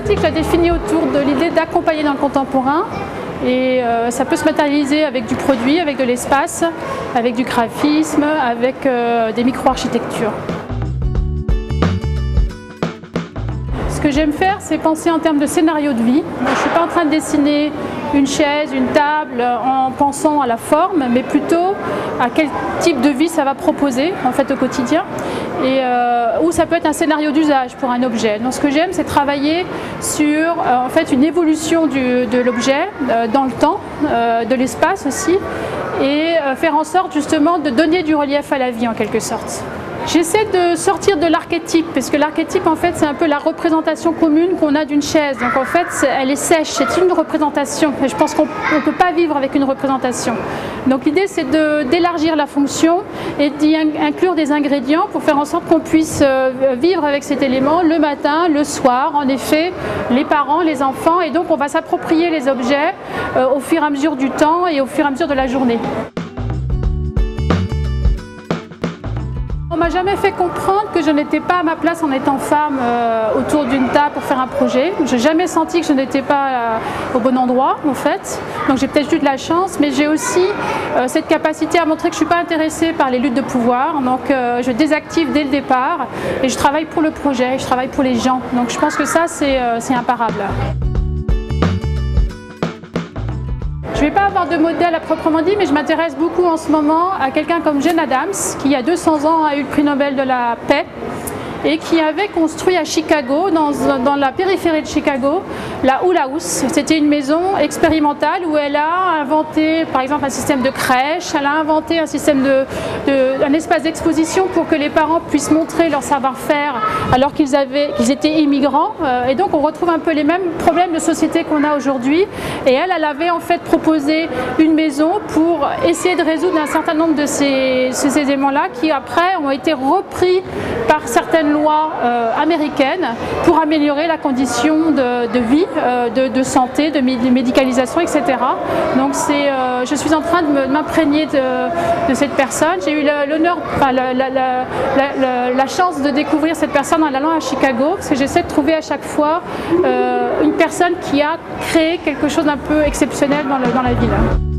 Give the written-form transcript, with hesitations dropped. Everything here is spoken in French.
thématique, je la définis autour de l'idée d'accompagner dans le contemporain. Et ça peut se matérialiser avec du produit, avec de l'espace, avec du graphisme, avec des micro-architectures. Ce que j'aime faire, c'est penser en termes de scénario de vie. Je ne suis pas en train de dessiner une chaise, une table en pensant à la forme, mais plutôt à quel type de vie ça va proposer en fait au quotidien, et où ça peut être un scénario d'usage pour un objet. Donc ce que j'aime, c'est travailler sur en fait une évolution de l'objet dans le temps, de l'espace aussi, et faire en sorte justement de donner du relief à la vie en quelque sorte. J'essaie de sortir de l'archétype, parce que l'archétype en fait c'est un peu la représentation commune qu'on a d'une chaise. Donc en fait elle est sèche, c'est une représentation. Et je pense qu'on ne peut pas vivre avec une représentation. Donc l'idée c'est d'élargir la fonction et d'y inclure des ingrédients pour faire en sorte qu'on puisse vivre avec cet élément le matin, le soir, en effet, les parents, les enfants. Et donc on va s'approprier les objets au fur et à mesure du temps et au fur et à mesure de la journée. On m'a jamais fait comprendre que je n'étais pas à ma place en étant femme autour d'une table pour faire un projet. Je n'ai jamais senti que je n'étais pas au bon endroit en fait. Donc j'ai peut-être eu de la chance, mais j'ai aussi cette capacité à montrer que je ne suis pas intéressée par les luttes de pouvoir. Donc je désactive dès le départ et je travaille pour le projet, je travaille pour les gens. Donc je pense que ça c'est imparable. Je ne vais pas avoir de modèle à proprement dit, mais je m'intéresse beaucoup en ce moment à quelqu'un comme Jane Addams, qui il y a 200 ans a eu le prix Nobel de la paix et qui avait construit à Chicago, dans la périphérie de Chicago, la Hula House. C'était une maison expérimentale où elle a inventé par exemple un système de crèche, elle a inventé un système un espace d'exposition pour que les parents puissent montrer leur savoir-faire alors qu'ils étaient immigrants. Et donc on retrouve un peu les mêmes problèmes de société qu'on a aujourd'hui. Et elle avait en fait proposé une maison pour essayer de résoudre un certain nombre de ces éléments-là qui après ont été repris par certaines lois américaines pour améliorer la condition de vie, de santé, de médicalisation, etc. Donc je suis en train de m'imprégner de cette personne. J'ai eu l'honneur, la chance de découvrir cette personne en allant à Chicago, parce que j'essaie de trouver à chaque fois une personne qui a créé quelque chose d'un peu exceptionnel dans la ville.